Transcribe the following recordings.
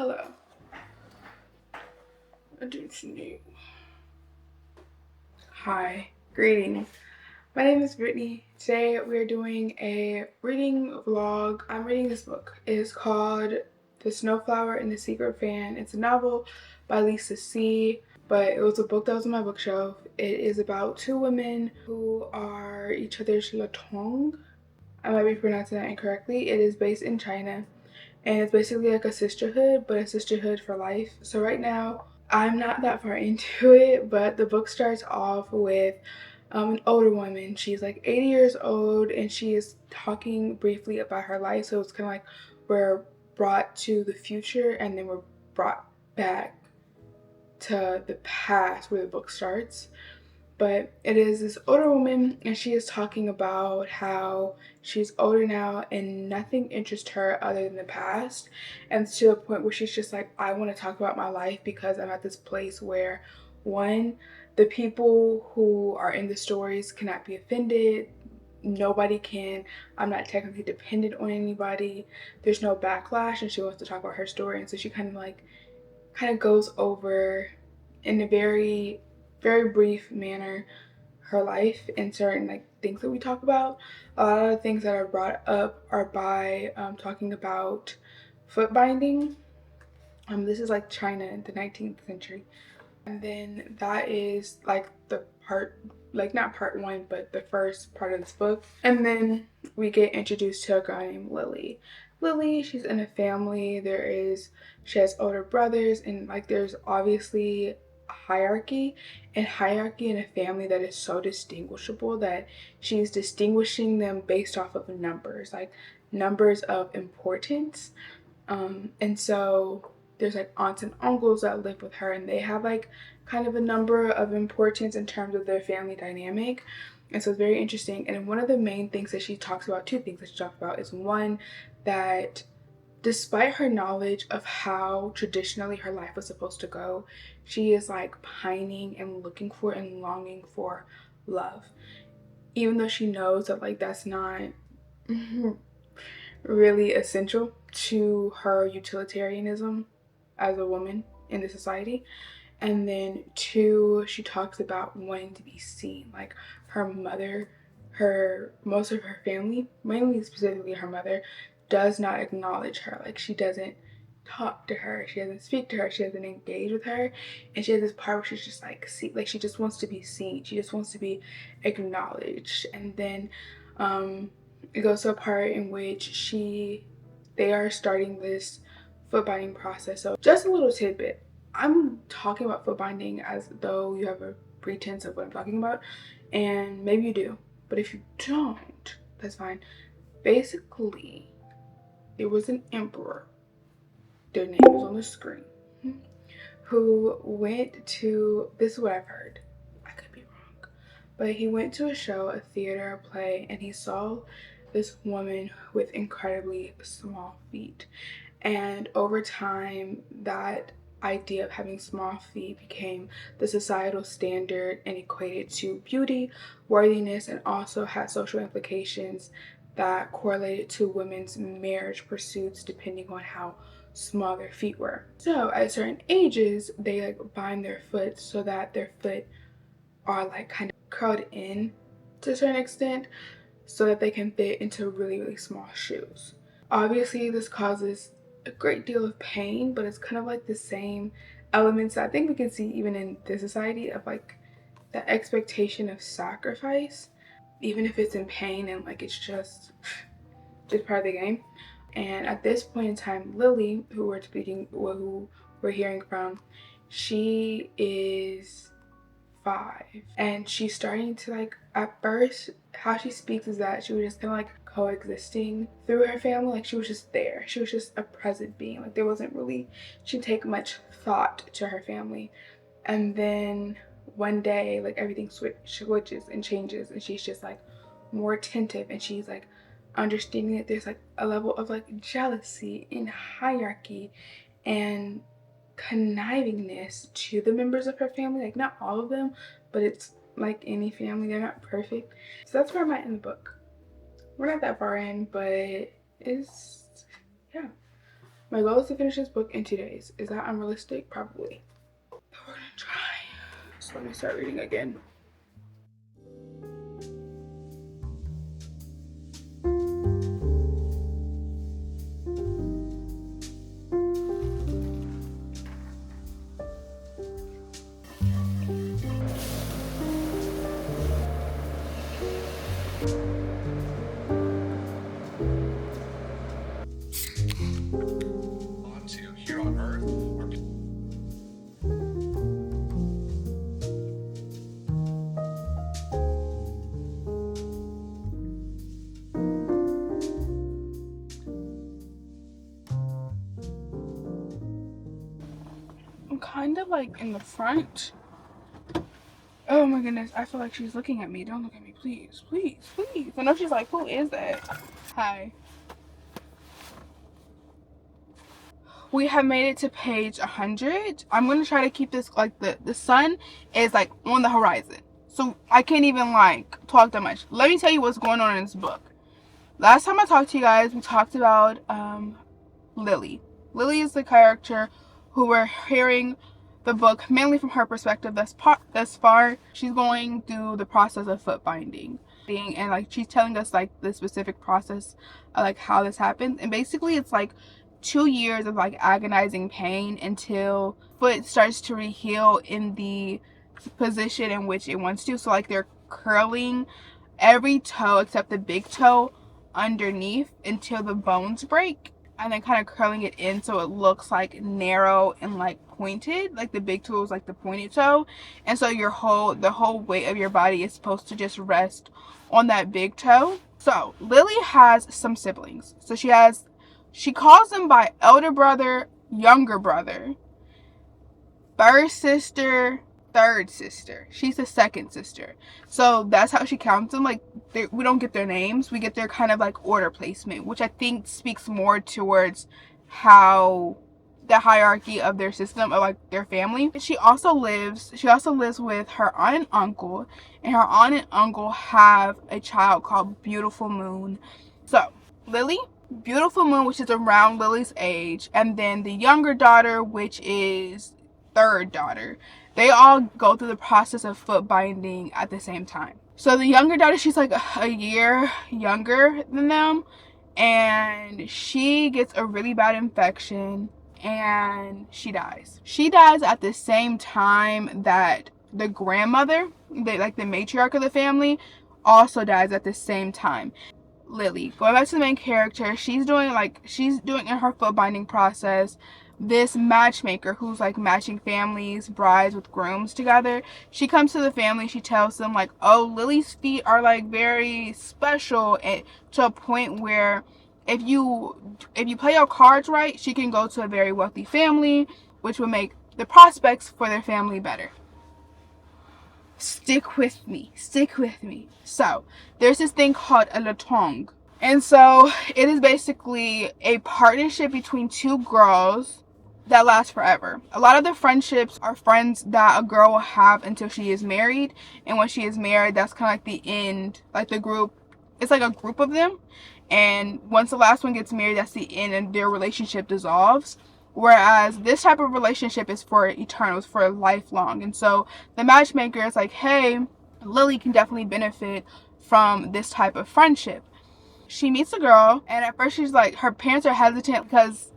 Hello. New. Hi. Greetings. My name is Brittany. Today we are doing a reading vlog. I'm reading this book. It is called The Snowflower and the Secret Fan. It's a novel by Lisa C. But it was a book that was on my bookshelf. It is about two women who are each other's latong. I might be pronouncing that incorrectly. It is based in China. And it's basically like a sisterhood, but a sisterhood for life. So right now, I'm not that far into it, but the book starts off with an older woman. She's like 80 years old, and she is talking briefly about her life. So it's kind of like we're brought to the future, and then we're brought back to the past where the book starts. But it is this older woman, and she is talking about how she's older now and nothing interests her other than the past. And to the point where she's just like, I want to talk about my life because I'm at this place where, one, the people who are in the stories cannot be offended. Nobody can. I'm not technically dependent on anybody. There's no backlash, and she wants to talk about her story. And so she kind of goes over in a very brief manner her life and certain like things that we talk about. A lot of the things that are brought up are by talking about foot binding. This is like China in the 19th century. And then that is like the part, like not part one, but the first part of this book. And then we get introduced to a girl named Lily. Lily, she's in a family. She has older brothers, and like there's obviously hierarchy in a family that is so distinguishable that she's distinguishing them based off of numbers, like numbers of importance. And so there's like aunts and uncles that live with her, and they have like kind of a number of importance in terms of their family dynamic. And so it's very interesting. And one of the main things that she talks about, two things that she talks about, is one, that despite her knowledge of how traditionally her life was supposed to go, she is like pining and looking for and longing for love. Even though she knows that like that's not really essential to her utilitarianism as a woman in the society. And then two, she talks about wanting to be seen. Like her mother, most of her family, mainly specifically her mother, does not acknowledge her. Like she doesn't talk to her, she doesn't speak to her, she doesn't engage with her. And she has this part where she's just like she just wants to be seen, she just wants to be acknowledged. And then it goes to a part in which they are starting this foot binding process. So just a little tidbit, I'm talking about foot binding as though you have a pretense of what I'm talking about, and maybe you do, but if you don't, that's fine. Basically, it was an emperor, their name is on the screen, who went to, this is what I've heard, I could be wrong, but he went to a show, a theater, a play, and he saw this woman with incredibly small feet. And over time, that idea of having small feet became the societal standard and equated to beauty, worthiness, and also had social implications that correlated to women's marriage pursuits depending on how small their feet were. So at certain ages, they like bind their foot so that their foot are like kind of curled in to a certain extent so that they can fit into really small shoes. Obviously, this causes a great deal of pain, but it's kind of like the same elements that I think we can see even in this society of like the expectation of sacrifice, even if it's in pain and like it's just part of the game. And at this point in time, Lily, who we're hearing from, she is 5, and she's starting to like, at first how she speaks is that she was just kind of like coexisting through her family. Like she was just there, she was just a present being. Like there wasn't really, she didn't take much thought to her family. And then one day like everything switches and changes, and she's just like more attentive, and she's like understanding that there's like a level of like jealousy and hierarchy and connivingness to the members of her family. Like not all of them, but it's like any family, they're not perfect. So that's where I'm at in the book. We're not that far in, but it's, yeah. My goal is to finish this book in 2 days. Is that unrealistic? Probably. But we're gonna try. So let me start reading again. Here on Earth I'm kind of like in the front. Oh my goodness, I feel like she's looking at me. Don't look at me, please, please, please. I know she's like, who is that? Hi. We have made it to page 100. I'm going to try to keep this, like, the sun is, like, on the horizon. So I can't even, like, talk that much. Let me tell you what's going on in this book. Last time I talked to you guys, we talked about Lily. Lily is the character who we're hearing the book mainly from her perspective thus far. She's going through the process of foot binding, and like she's telling us like the specific process of like how this happens. And basically it's like 2 years of like agonizing pain until foot starts to reheal in the position in which it wants to. So like they're curling every toe except the big toe underneath until the bones break, and then kind of curling it in so it looks like narrow and like pointed, like the big toe is like the pointed toe. And so the whole weight of your body is supposed to just rest on that big toe. So Lily has some siblings. So she calls them by elder brother, younger brother, first sister, third sister. She's the second sister. So that's how she counts them. Like, we don't get their names. We get their kind of like order placement, which I think speaks more towards how the hierarchy of their system, or like their family. She also lives with her aunt and uncle, and her aunt and uncle have a child called Beautiful Moon. So Lily, Beautiful Moon, which is around Lily's age, and then the younger daughter, which is third daughter, they all go through the process of foot binding at the same time. So the younger daughter, she's like a year younger than them, and she gets a really bad infection and she dies. She dies at the same time that the grandmother, like the matriarch of the family, also dies at the same time. Lily, going back to the main character, she's doing in her foot binding process, this matchmaker who's like matching families, brides with grooms together. She comes to the family, she tells them like, oh, Lily's feet are like very special, and to a point where if you play your cards right, she can go to a very wealthy family, which would make the prospects for their family better. Stick with me. So there's this thing called a latong, and so it is basically a partnership between two girls that lasts forever. A lot of the friendships are friends that a girl will have until she is married, and when she is married, that's kind of like the end, like the group. It's like a group of them, and once the last one gets married, that's the end, and their relationship dissolves. Whereas this type of relationship is for eternal, it's for lifelong. And so the matchmaker is like, hey, Lily can definitely benefit from this type of friendship. She meets a girl, and at first she's like, her parents are hesitant because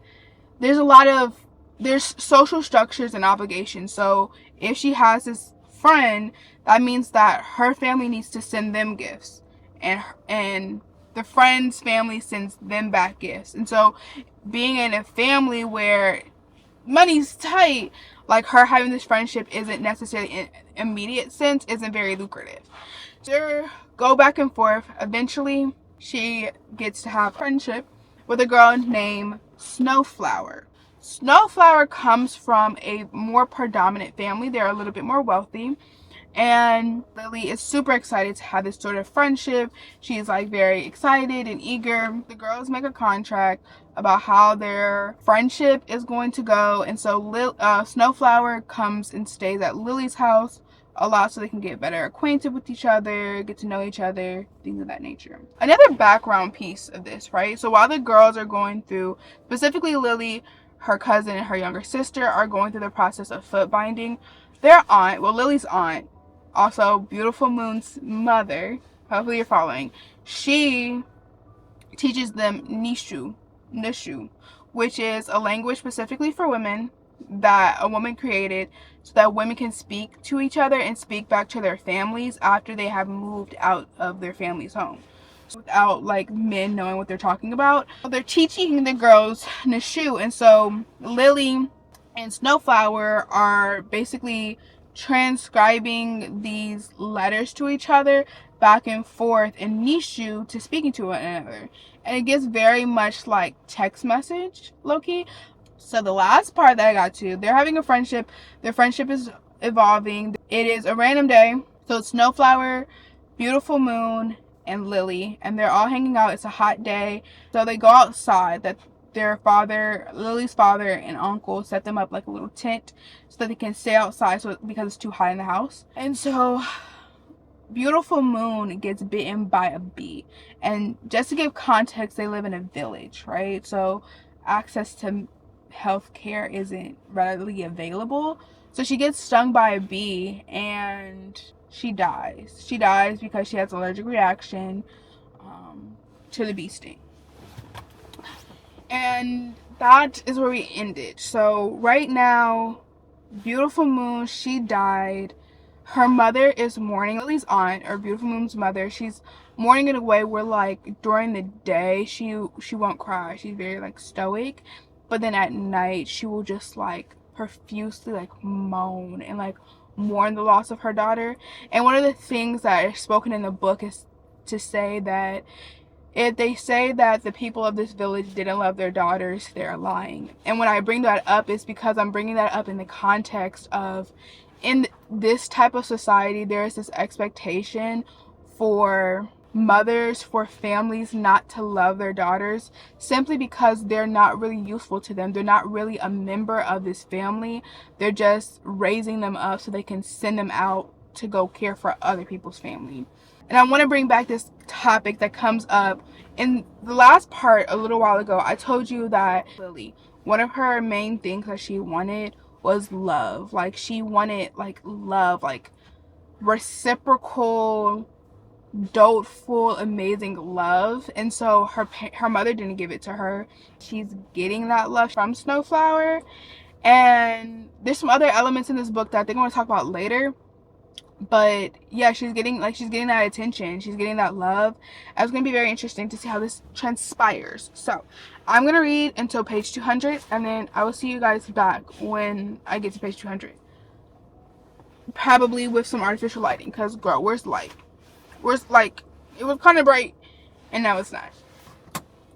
there's social structures and obligations. So if she has this friend, that means that her family needs to send them gifts, and the friend's family sends them back gifts. And so being in a family where money's tight, like her having this friendship isn't necessarily in immediate sense, isn't very lucrative. So go back and forth. Eventually she gets to have friendship with a girl named Snowflower. Snowflower comes from a more predominant family. They're a little bit more wealthy, and Lily is super excited to have this sort of friendship. She's like very excited and eager. The girls make a contract about how their friendship is going to go, and so Snowflower comes and stays at Lily's house a lot so they can get better acquainted with each other, get to know each other, things of that nature. Another background piece of this, right? So while the girls are going through, specifically Lily, her cousin, and her younger sister are going through the process of foot binding, their aunt, well, Lily's aunt, also Beautiful Moon's mother, hopefully you're following, she teaches them Nishu, which is a language specifically for women that a woman created so that women can speak to each other and speak back to their families after they have moved out of their family's home without like men knowing what they're talking about. They're teaching the girls Nishu, and so Lily and Snowflower are basically transcribing these letters to each other back and forth in Nishu to speaking to one another. And it gets very much like text message, low-key. So the last part that I got to, they're having a friendship. Their friendship is evolving. It is a random day. So it's Snowflower, Beautiful Moon, and Lily, and they're all hanging out. It's a hot day. So they go outside. That their father, Lily's father and uncle, set them up like a little tent so that they can stay outside because it's too hot in the house. And so Beautiful Moon gets bitten by a bee. And just to give context, they live in a village, right? So access to health care isn't readily available. So she gets stung by a bee and she dies. She dies because she has an allergic reaction to the bee sting. And that is where we ended. So right now, Beautiful Moon, she died. Her mother is mourning. Lily's aunt, or Beautiful Moon's mother, she's mourning in a way where like during the day she won't cry. She's very like stoic, but then at night she will just like profusely like moan and like mourn the loss of her daughter. And one of the things that is spoken in the book is to say that if they say that the people of this village didn't love their daughters, they're lying. And when I bring that up, it's because I'm bringing that up in the context of, in this type of society, there is this expectation for mothers, for families not to love their daughters simply because they're not really useful to them. They're not really a member of this family. They're just raising them up so they can send them out to go care for other people's family. And I want to bring back this topic that comes up in the last part a little while ago. I told you that Lily, one of her main things that she wanted was love. Like she wanted like love, like reciprocal, doleful, amazing love. And so her mother didn't give it to her. She's getting that love from Snowflower. And there's some other elements in this book that I think I want to talk about later. But yeah, she's getting that attention, she's getting that love. It's going to be very interesting to see how this transpires. So I'm going to read until page 200, and then I will see you guys back when I get to page 200, probably with some artificial lighting, because girl, where's the light? Where's like, it was kind of bright and now it's not.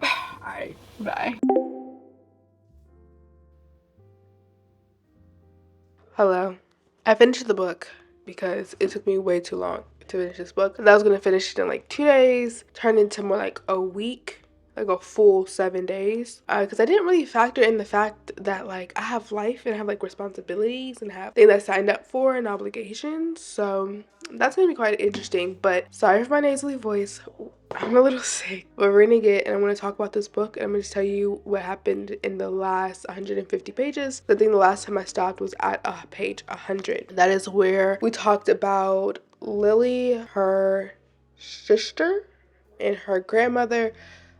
Alright, bye. Hello. I finished the book because it took me way too long to finish this book. And I was going to finish it in like 2 days, turned into more like a week, like a full 7 days. Because I didn't really factor in the fact that like I have life and I have like responsibilities and have things I signed up for and obligations. So that's going to be quite interesting. But sorry for my nasally voice. I'm a little sick, but we're gonna get, and I'm gonna talk about this book, and I'm gonna just tell you what happened in the last 150 pages. I think the last time I stopped was at page 100. That is where we talked about Lily, her sister, and her grandmother,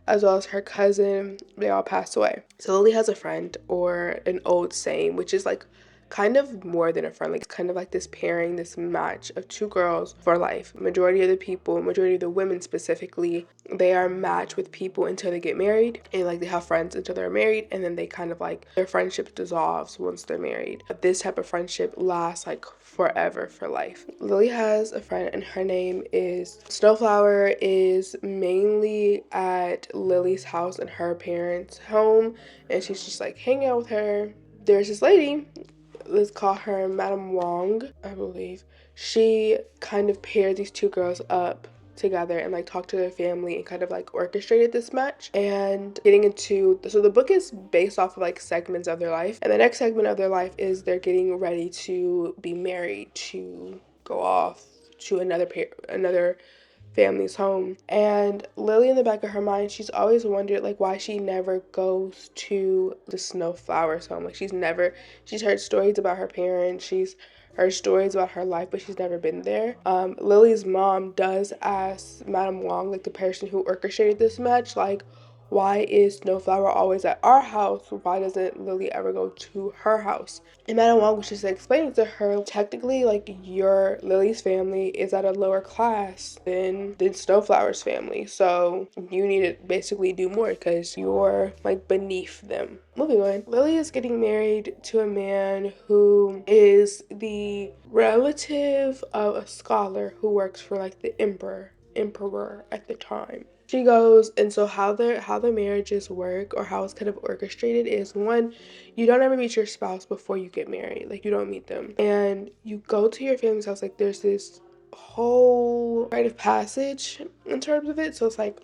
as well as her cousin. They all passed away. So Lily has a friend, or an old same, which is like kind of more than a friend. Like it's kind of like this pairing, this match of two girls for life. Majority of the women specifically, they are matched with people until they get married, and like they have friends until they're married, and then they kind of like their friendship dissolves once they're married. But this type of friendship lasts like forever, for life. Lily has a friend, and her name is Snowflower. Is mainly at Lily's house and her parents' home, and she's just like hanging out with her. There's this lady, let's call her Madame Wong, I believe. She kind of paired these two girls up together and like talked to their family and kind of like orchestrated this match. And getting into, so the book is based off of like segments of their life, and the next segment of their life is they're getting ready to be married to go off to another family's home. And Lily, in the back of her mind, she's always wondered like why she never goes to the Snowflower's home. Like she's heard stories about her parents, she's heard stories about her life, but she's never been there. Lily's mom does ask Madame Wong, like the person who orchestrated this match, like, why is Snowflower always at our house? Why doesn't Lily ever go to her house? And Madame Wong was just explaining to her, technically, like, your Lily's family is at a lower class than Snowflower's family. So you need to basically do more because you're, like, beneath them. Moving on. Lily is getting married to a man who is the relative of a scholar who works for, like, the emperor at the time. She goes, and so how the marriages work, or how it's kind of orchestrated, is one, you don't ever meet your spouse before you get married. Like, you don't meet them, and you go to your family's house. Like, there's this whole rite of passage in terms of it. So it's like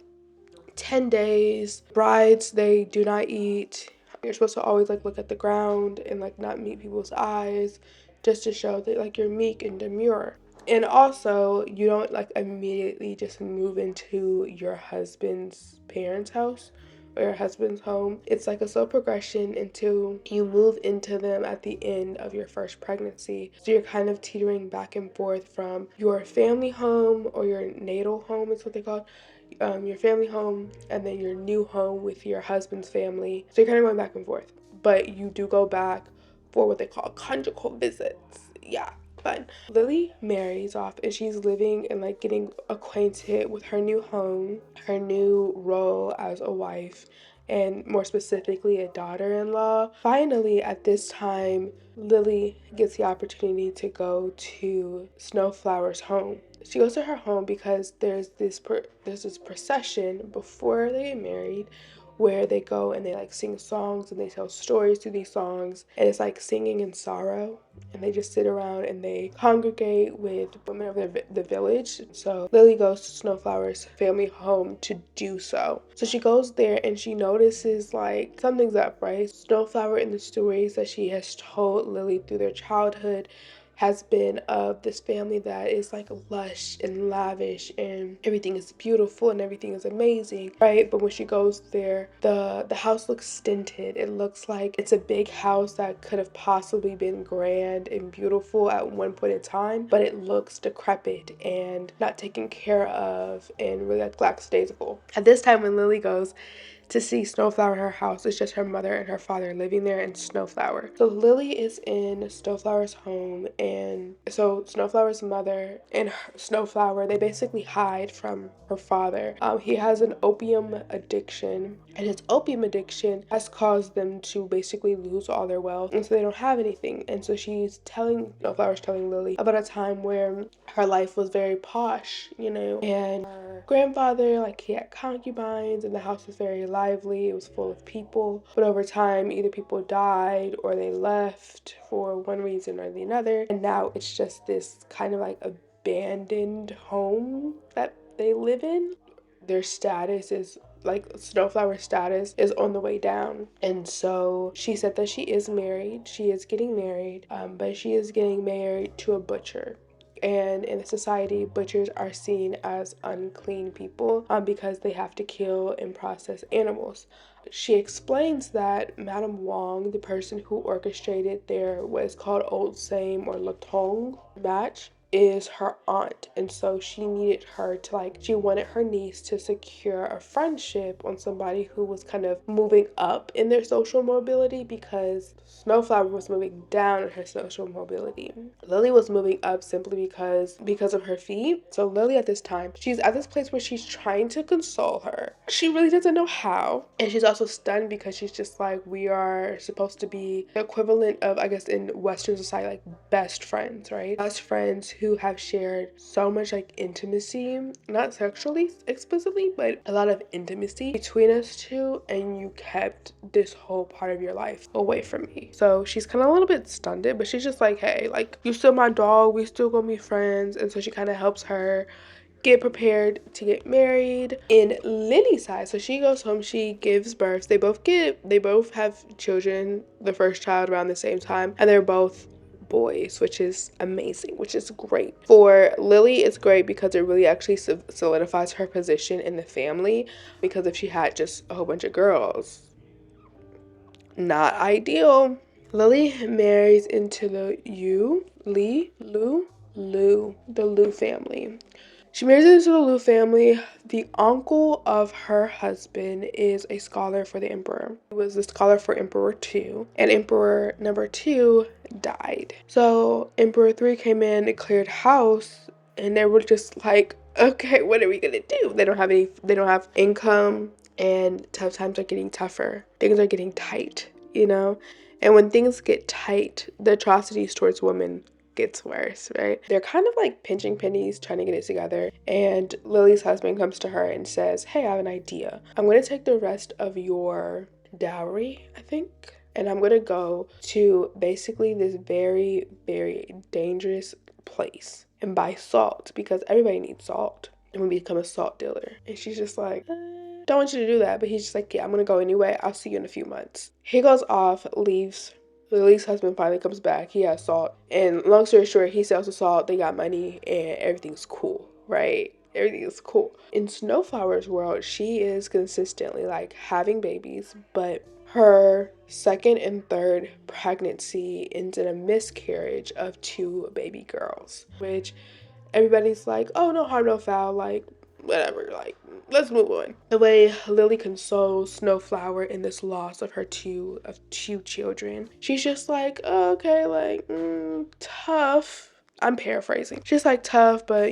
10 days. Brides, they do not eat. You're supposed to always like look at the ground and like not meet people's eyes, just to show that like you're meek and demure. And also, you don't like immediately just move into your husband's parents' house or your husband's home. It's like a slow progression until you move into them at the end of your first pregnancy. So you're kind of teetering back and forth from your family home, or your natal home is what they call it, your family home, and then your new home with your husband's family. So you're kind of going back and forth, but you do go back for what they call conjugal visits. Yeah, fun. Lily marries off, and she's living and like getting acquainted with her new home, her new role as a wife, and more specifically a daughter-in-law. Finally, at this time, Lily gets the opportunity to go to Snowflower's home. She goes to her home because there's this procession before they get married, where they go and they like sing songs and they tell stories through these songs, and it's like singing in sorrow, and they just sit around and they congregate with women of the village. So Lily goes to Snowflower's family home to do so. So she goes there and she notices like something's up, right? Snowflower, in the stories that she has told Lily through their childhood, has been of this family that is like lush and lavish, and everything is beautiful and everything is amazing, right? But when she goes there, the house looks stinted. It looks like it's a big house that could have possibly been grand and beautiful at one point in time, but it looks decrepit and not taken care of and really like lackadaisical. At this time, when Lily goes to see Snowflower in her house, it's just her mother and her father living there, and Snowflower. So Lily is in Snowflower's home, and so Snowflower's mother and Snowflower, they basically hide from her father. He has an opium addiction, and his opium addiction has caused them to basically lose all their wealth, and so they don't have anything. And so Snowflower's telling Lily about a time where her life was very posh, and her grandfather, like, he had concubines, and the house was very lively. It was full of people, but over time, either people died or they left for one reason or the another, and now it's just this kind of like abandoned home that they live in. Their status is like, Snowflower's status is on the way down. And so she said that she is married. She is getting married, but she is getting married to a butcher. And in the society, butchers are seen as unclean people, because they have to kill and process animals. She explains that Madame Wong, the person who orchestrated their what is called Old Same or Latong match, is her aunt, and so she wanted her niece to secure a friendship on somebody who was kind of moving up in their social mobility, because Snowflower was moving down in her social mobility. Lily was moving up simply because of her feet. So Lily, at this time, she's at this place where she's trying to console her. She really doesn't know how, and she's also stunned because she's just like, we are supposed to be the equivalent of, I guess, in Western society, like best friends, right? Best friends who have shared so much like intimacy, not sexually explicitly, but a lot of intimacy between us two, and you kept this whole part of your life away from me. So she's kind of a little bit stunned, but she's just like, hey, like, you still my dog, we still gonna be friends. And so she kind of helps her get prepared to get married. In Lily's side, so she goes home, she gives birth. They both have children, the first child around the same time, and they're both boys, which is amazing, which is great. For Lily, it's great because it really actually solidifies her position in the family, because if she had just a whole bunch of girls, not ideal. Lily marries into the Liu family. She marries into the Liu family. The uncle of her husband is a scholar for the emperor. He was the scholar for Emperor 2, and Emperor number 2 died. So Emperor 3 came in and cleared house, and they were just like, okay, what are we gonna do? They don't have income, and tough times are getting tougher. Things are getting tight, you know? And when things get tight, the atrocities towards women gets worse, right? They're kind of like pinching pennies, trying to get it together. And Lily's husband comes to her and says, hey, I have an idea. I'm going to take the rest of your dowry, I think, and I'm going to go to basically this very, very dangerous place and buy salt, because everybody needs salt, and we become a salt dealer. And she's just like, don't want you to do that. But he's just like, yeah, I'm going to go anyway. I'll see you in a few months. He goes off, leaves. Lily's husband finally comes back. He has salt. And long story short, he sells the salt. They got money and everything's cool, right? Everything is cool. In Snowflower's world, she is consistently like having babies, but her second and third pregnancy ends in a miscarriage of 2 baby girls, which everybody's like, oh, no harm, no foul, like, whatever, like, let's move on. The way Lily consoles Snowflower in this loss of her two children, she's just like, oh, okay, like, tough. I'm paraphrasing. She's like, tough, but,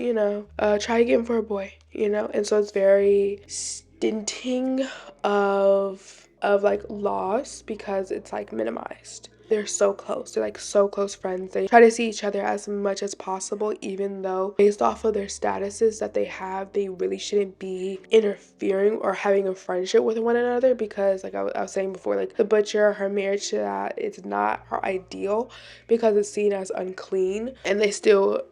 try again for a boy, And so it's very stinting of like loss, because it's like minimized. They're so close. They're like so close friends. They try to see each other as much as possible, even though based off of their statuses that they have, they really shouldn't be interfering or having a friendship with one another, because like I was saying before, like the butcher, her marriage to that, it's not her ideal because it's seen as unclean, and they still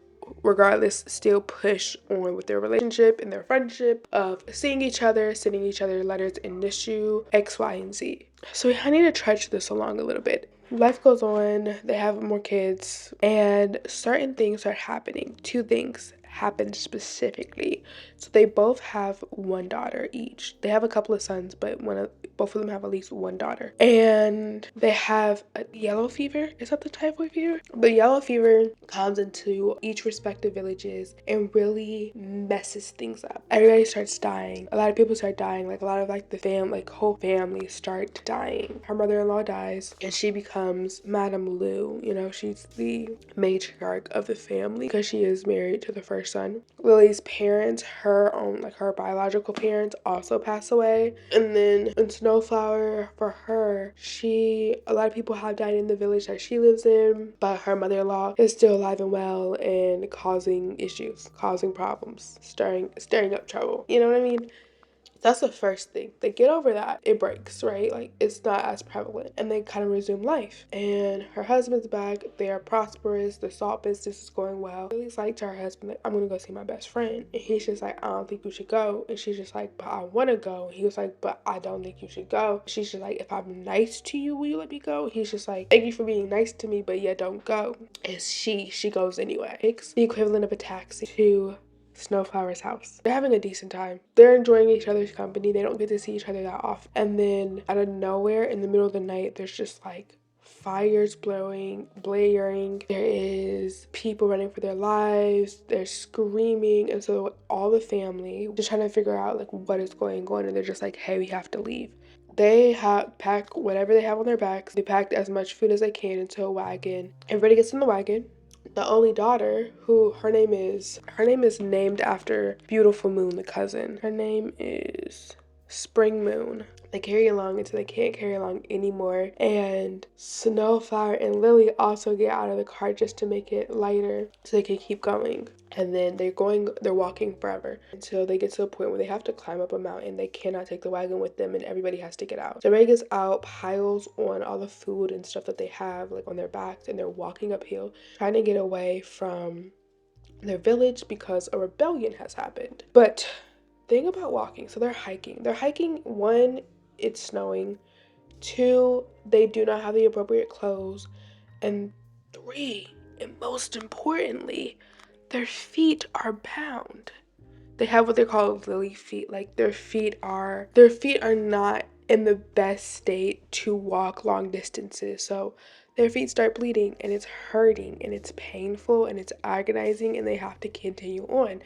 regardless still push on with their relationship and their friendship of seeing each other, sending each other letters and issue X, Y, and Z. So I need to trudge this along a little bit. Life goes on, they have more kids, and certain things are happening. 2 things happened specifically. So they both have 1 daughter each. They have a couple of sons, but both of them have at least 1 daughter. And they have a yellow fever. Is that the typhoid fever? The yellow fever comes into each respective villages and really messes things up. Everybody starts dying. A lot of people start dying. Like a lot of like whole families start dying. Her mother-in-law dies, and she becomes Madame Lou. She's the matriarch of the family because she is married to the first son. Lily's parents, her biological parents, also pass away. And then in Snowflower, for her, a lot of people have died in the village that she lives in, but her mother-in-law is still alive and well and causing issues, causing problems, stirring up trouble. You know what I mean? That's the first thing. They get over that. It breaks, right? Like, it's not as prevalent. And they kind of resume life. And her husband's back. They are prosperous. The salt business is going well. Lily's like to her husband, like, I'm going to go see my best friend. And he's just like, I don't think you should go. And she's just like, but I want to go. And he was like, but I don't think you should go. She's just like, if I'm nice to you, will you let me go? He's just like, thank you for being nice to me, but yeah, don't go. And she goes anyway. It's the equivalent of a taxi to Snowflower's house. They're having a decent time. They're enjoying each other's company. They don't get to see each other that often. And then out of nowhere, in the middle of the night, there's just like fires blaring. There is people running for their lives. They're screaming. And so all the family just trying to figure out like what is going on. And they're just like, hey, we have to leave. They pack whatever they have on their backs. They packed as much food as they can into a wagon. Everybody gets in the wagon. The only daughter, who her name is named after Beautiful Moon, the cousin. Her name is Spring Moon. They carry along until they can't carry along anymore. And Snowflower and Lily also get out of the car just to make it lighter so they can keep going. And then they're walking forever until they get to a point where they have to climb up a mountain. They cannot take the wagon with them and everybody has to get out. So everybody gets out, piles on all the food and stuff that they have like on their backs, and they're walking uphill, trying to get away from their village because a rebellion has happened. But thing about walking, so they're hiking. 1, it's snowing. 2, they do not have the appropriate clothes. And 3, And most importantly, their feet are bound. They have what they call lily feet. Like their feet are not in the best state to walk long distances. So their feet start bleeding and it's hurting and it's painful and it's agonizing and they have to continue on.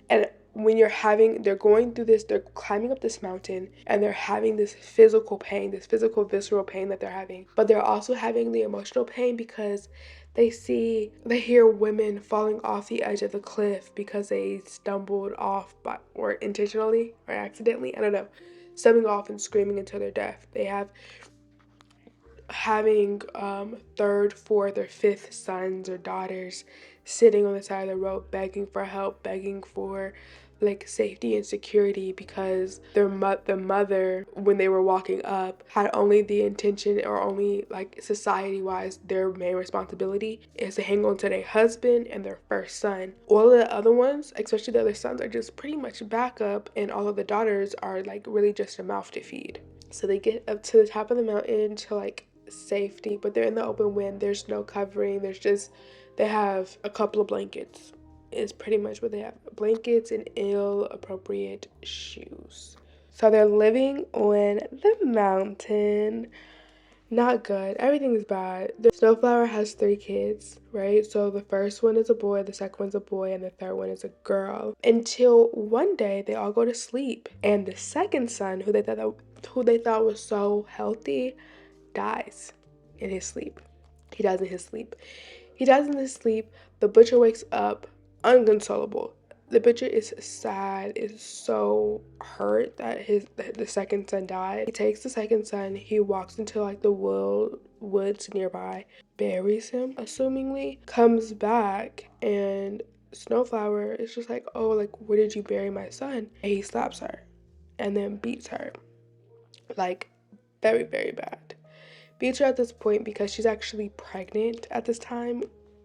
And when they're going through this, they're climbing up this mountain and they're having this physical pain, this physical visceral pain that they're having. But they're also having the emotional pain because they hear women falling off the edge of the cliff because they stumbled off or intentionally or accidentally, I don't know, stumbling off and screaming until they're deaf. They have having third, fourth, or fifth sons or daughters sitting on the side of the road begging for help, begging for like safety and security because the mother when they were walking up had only the intention or only like society wise their main responsibility is to hang on to their husband and their first son. All of the other ones, especially the other sons, are just pretty much backup, and all of the daughters are like really just a mouth to feed. So they get up to the top of the mountain to like safety, but they're in the open wind. There's no covering. They have a couple of blankets. Is pretty much what they have. Blankets and ill appropriate shoes. So they're living on the mountain. Not good. Everything's bad. The Snowflower has 3 kids, right? So the first one is a boy, the second one's a boy, and the third one is a girl. Until one day they all go to sleep, and the second son, who they thought was so healthy, dies in his sleep. He dies in his sleep. He dies in his sleep. The butcher wakes up unconsolable. The butcher is sad, is so hurt that the second son died. He takes the second son, he walks into like the woods nearby, buries him, assumingly, comes back, and Snowflower is just like, oh, like, where did you bury my son? And he slaps her and then beats her. Like, very, very bad. Beats her at this point because she's actually pregnant at this time,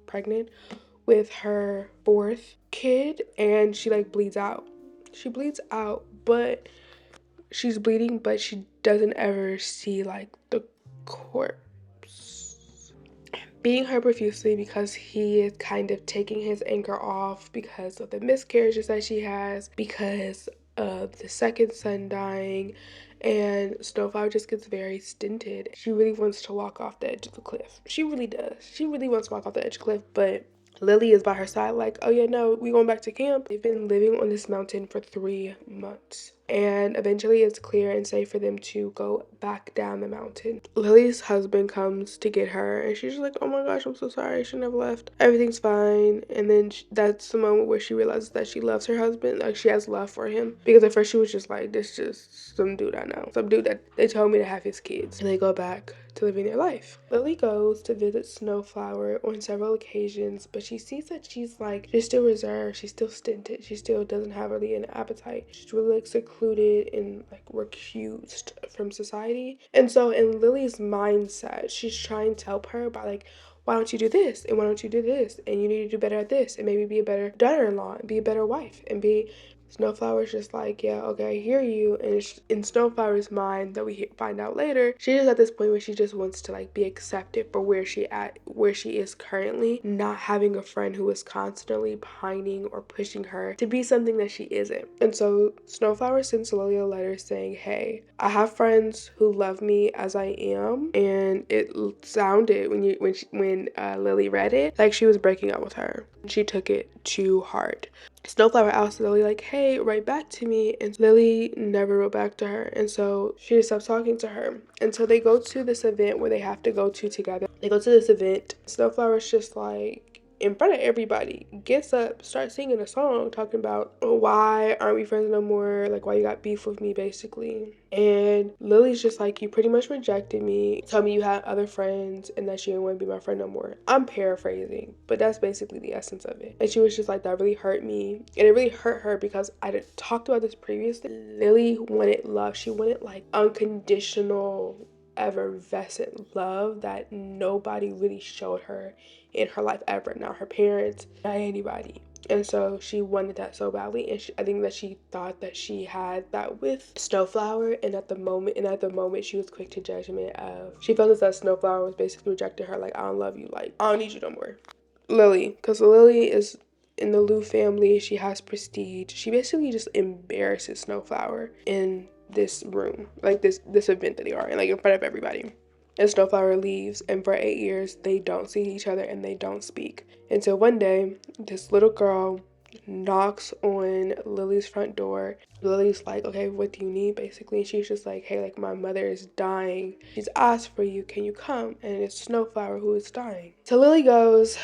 pregnant with her 4th kid, and she like bleeds out. She bleeds out, but she's bleeding, but she doesn't ever see like the corpse. Beating her profusely because he is kind of taking his anger off because of the miscarriages that she has, because of the second son dying, and Snowflower just gets very stinted. She really wants to walk off the edge of the cliff. She really does. She really wants to walk off the edge of the cliff, but Lily is by her side like, oh yeah, no, we going back to camp. They've been living on this mountain for 3 months. And eventually it's clear and safe for them to go back down the mountain. Lily's husband comes to get her and she's like, oh my gosh, I'm so sorry, I shouldn't have left. Everything's fine. And then that's the moment where she realizes that she loves her husband. Like she has love for him. Because at first she was just like, this just some dude I know. Some dude that they told me to have his kids. And they go back to living their life. Lily goes to visit Snowflower on several occasions, but she sees that she's still reserved, she's still stinted, she still doesn't have really an appetite. She's really like secluded and like recused from society. And so in Lily's mindset, she's trying to help her by like, why don't you do this and why don't you do this and you need to do better at this and maybe be a better daughter-in-law and be a better wife and be. Snowflower's just like, yeah, okay, I hear you. And it's in Snowflower's mind that we find out later, she's just at this point where she just wants to like be accepted for where she is currently, not having a friend who is constantly pining or pushing her to be something that she isn't. And so Snowflower sends Lily a letter saying, hey, I have friends who love me as I am, and it sounded when Lily read it like she was breaking up with her. She took it too hard. Snowflower asked Lily like, hey, write back to me, and Lily never wrote back to her, and so she just stopped talking to her. And so they go to this event where they have to go to together. They go to this event. Snowflower's just like, in front of everybody, gets up, starts singing a song talking about, oh, why aren't we friends no more, like why you got beef with me basically. And Lily's just like, you pretty much rejected me, told me you had other friends and that you didn't want to be my friend no more. I'm paraphrasing, but that's basically the essence of it. And she was just like, that really hurt me, and it really hurt her because I had talked about this previously. Lily wanted love. She wanted like unconditional, effervescent love that nobody really showed her in her life ever. Not her parents, not anybody. And so she wanted that so badly, and I think that she thought that she had that with Snowflower, and at the moment she was quick to judgment of, she felt as that Snowflower was basically rejecting her, like, I don't love you, like I don't need you no more. Lily, because Lily is in the Lou family. She has prestige. She basically just embarrasses Snowflower in this room, like this event that they are in, like in front of everybody. And Snowflower leaves, and for 8 years they don't see each other and they don't speak. Until one day, this little girl knocks on Lily's front door. Lily's like, okay, what do you need, basically? And she's just like, hey, like, my mother is dying. She's asked for you. Can you come? And it's Snowflower who is dying. So Lily goes,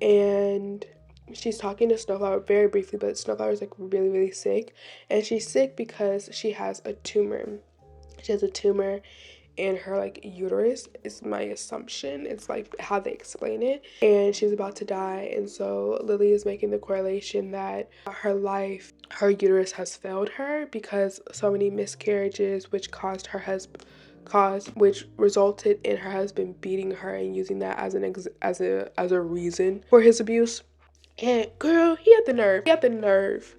and she's talking to Snowflower very briefly, but Snowflower's like really, really sick. And she's sick because she has a tumor. She has a tumor in her like uterus, is my assumption. It's like how they explain it. And she's about to die. And so Lily is making the correlation that her uterus has failed her because so many miscarriages, which which resulted in her husband beating her and using that as as a reason for his abuse. And girl, he had the nerve.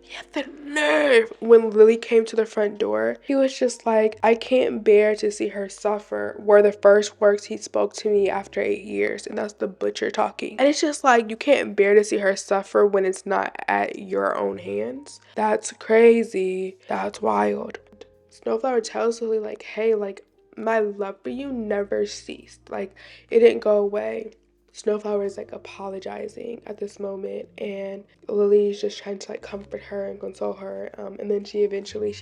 When Lily came to the front door, he was just like, I can't bear to see her suffer, were the first words he spoke to me after 8 years. And that's the butcher talking. And it's just like, you can't bear to see her suffer when it's not at your own hands. That's crazy. That's wild. Snowflower tells Lily, like, hey, like, my love for you never ceased. Like, it didn't go away. Snowflower is like apologizing at this moment, and Lily's just trying to like comfort her and console her. And then she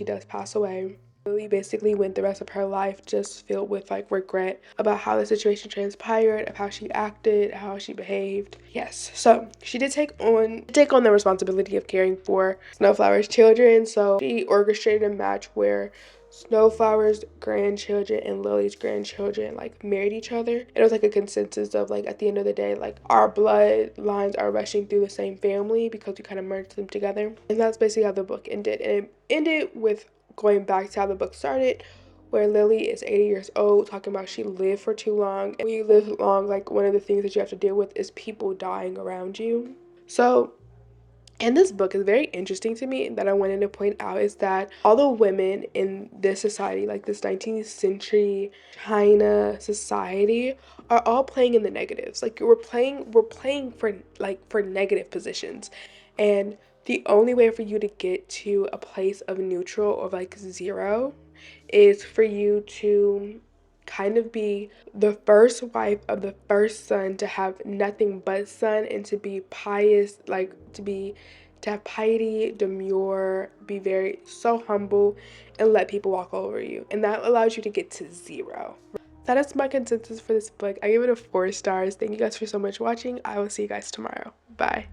does pass away. Lily basically went the rest of her life just filled with like regret about how the situation transpired, of how she acted, how she behaved. Yes, so she did take on the responsibility of caring for Snowflower's children. So she orchestrated a match where Snowflower's grandchildren and Lily's grandchildren like married each other. And it was like a consensus of like at the end of the day, like our bloodlines are rushing through the same family because we kind of merged them together. And that's basically how the book ended. And it ended with going back to how the book started, where Lily is 80 years old, talking about she lived for too long. And when you live long, like one of the things that you have to deal with is people dying around you. So and this book is very interesting to me that I wanted to point out is that all the women in this society, like this 19th century China society, are all playing in the negatives. Like we're playing for negative positions. And the only way for you to get to a place of neutral or like zero is for you to kind of be the first wife of the first son to have nothing but son and to be pious, like to have piety, demure, be very so humble, and let people walk over you. And that allows you to get to zero. That is my consensus for this book. I give it a 4 stars. Thank you guys for so much watching. I will see you guys tomorrow. Bye.